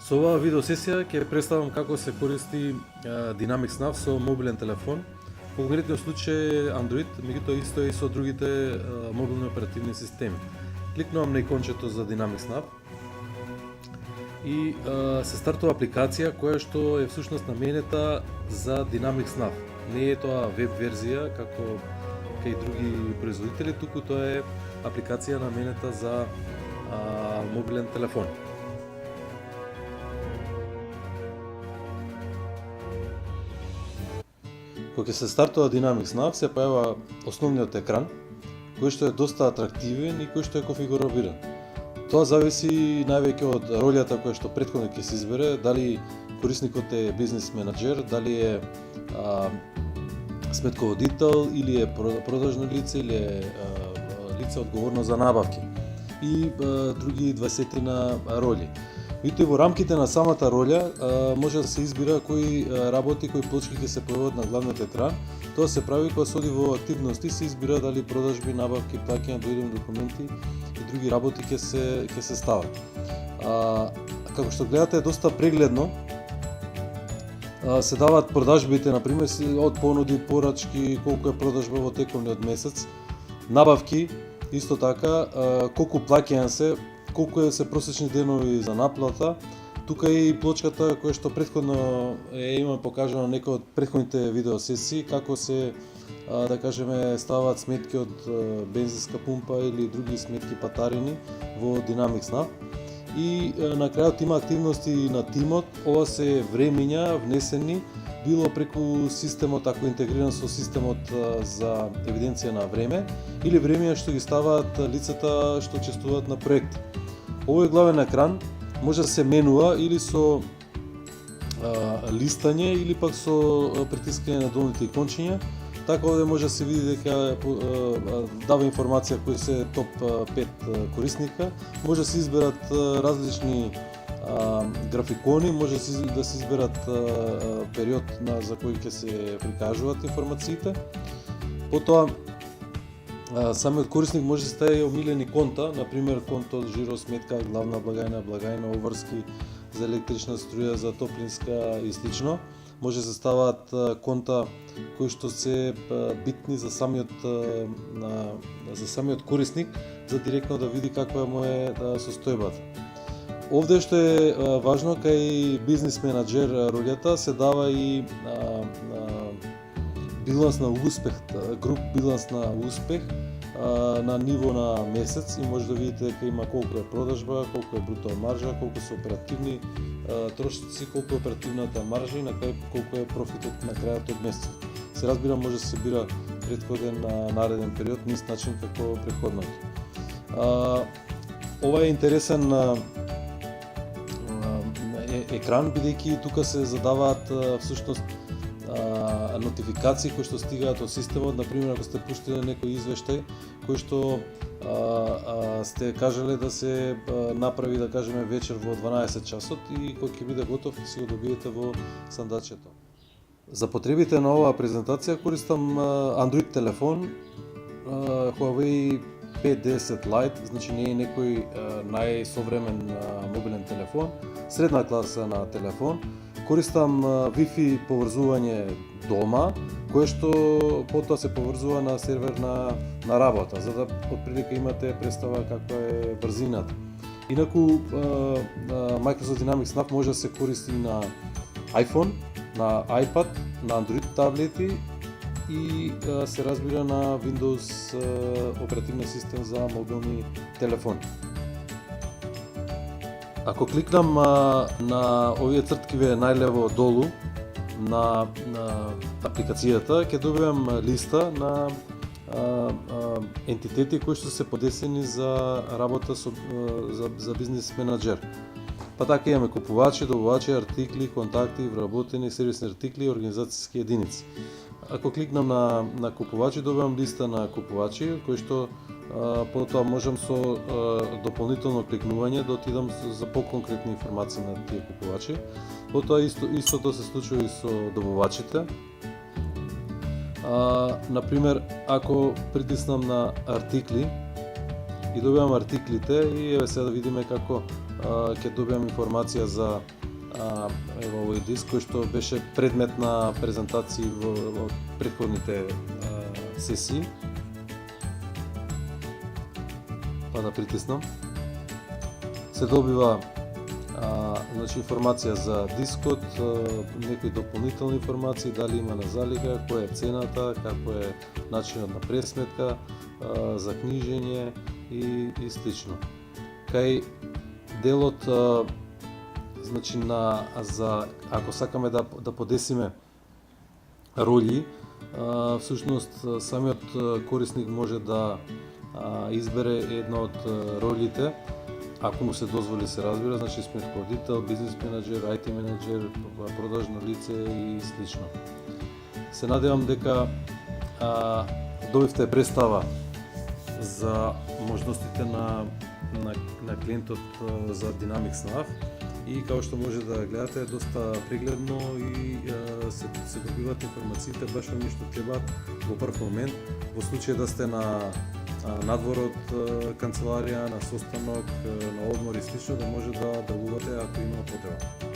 Со оваа видеосесија ќе представам како се користи Dynamics Nav со мобилен телефон. Во конкретниот случај Android, меѓутоа исто е и со другите мобилни оперативни системи. Кликнувам на икончето за Dynamics Nav и се стартува апликација која што е всушност наменета за Dynamics Nav. Не е тоа веб верзија како кај други производители, туку тоа е апликација наменета за мобилен телефон. Кога се стартува Dynamics Nav, се појава основниот екран, кој што е доста атрактивен и кој што е конфигурабилен. Тоа зависи највеќе од ролјата која што претходно ќе се избере, дали корисникот е бизнес менаџер, дали е сметководител или е продажно лице или е лице одговорно за набавки и други 20 роли. Меѓутоа во рамките на самата роља може да се избира кои работи, кои плочки ќе се појават на главниот екран. Тоа се прави кога се оди во активности, се избира дали продажби, набавки, плаќање, дојдени документи и други работи ќе се стават. Како што гледате е доста прегледно. Се даваат продажбите, например, од понуди, порачки, колку е продажба во тековниот месец, набавки, исто така, колку плаќања се, колку се просечни денови за наплата. Тука е и плочката која што претходно има покажано некои од претходните видеосесии, како се, да кажеме, ставаат сметки од бензинска пумпа или други сметки патарини во Dynamics Nav. И на крајот има активности на тимот, ова се времиња внесени, било преку системот, ако интегриран со системот за евиденција на време, или времиња што ги ставаат лицата што учествуваат на проект. Овој главен екран може да се менува или со листање или пак со притискање на долните икончиња. Така овде може да се види дека дава информација кои се топ 5 корисника. Може да се изберат различни графикони, може да се изберат период за кој ќе се прикажуваат информациите. Потоа самиот корисник може да стави омилени конта, например конто жиро сметка, главна благајна, благајна обврски за електрична струја, за топлинска и слично. Може да се ставаат конта кои што се битни за самиот корисник, за директно да види каква му е состојбата. Овде што е важно, кај бизнес менаџер ролјата се дава и биланс на успех, груп биланс на успех на ниво на месец и може да видите дека има колку е продажба, колку е бруто маржа, колку се оперативни трошоци, колку е оперативната маржа и на крај колку е профитот на крајот од месецот. Се разбира, може да се бира претходен нареден период на ист начин како претходното. Ова е интересен екран, бидејќи тука се задаваат всушност нотификации кои што стигаат од системот. Например, ако сте пуштиле некој извештај кој што сте кажале да се направи, да кажеме, вечер во 12 часот и кој ќе биде готов ќе си го добиете во сандачето. За потребите на оваа презентација користам Android телефон Huawei P10 Lite, значи не е некој најсовремен мобилен телефон, средна класа на телефон. Користам Wi-Fi поврзување дома, кое што потоа се поврзува на сервер на работа, за да отприлика имате представа каква е брзината. Инаку Microsoft Dynamics Nav може да се користи на iPhone, на iPad, на Android таблети и се разбира на Windows оперативна система за мобилни телефони. Ако кликнам на овие црткиве најлево долу на апликацијата, ќе добиам листа на ентитети кои што се подесени за работа за бизнес менаџер. Па така имаме купувачи, добавачи, артикли, контакти, вработени, сервисни артикли и организацијски единици. Ако кликнам на купувачи, добивам листа на купувачи, кои што потоа можам со дополнително кликнување да отидам за поконкретни информации на тие купувачи. Потоа истото се случува и со добавачите. Например, ако притиснам на артикли и добивам артиклите и еве сега да видиме како ќе добиам информација за ево овој диск кој што беше предмет на презентации во претходните сесии. Па да притиснам. Се добива значи информација за дискот, некои дополнителни информации, дали има на залига, која е цената, како е начинот на пресметка, за книжење и слично. Кај делот значи за ако сакаме да подесиме роли, всушност самиот корисник може да избере една од ролите, ако му се дозволи, се разбира, значи сметководител, бизнес менаџер, IT менаџер, продажно лице и слично. Се надевам дека добивте представа за можностите на клиентот за Dynamics NAV и како што може да гледате е доста прегледно и се добиват информациите баш оние што требаат во прв момент, во случај да сте на надвор од канцеларија, на состанок, на одмор и слично, да може да делувате ако има потреба.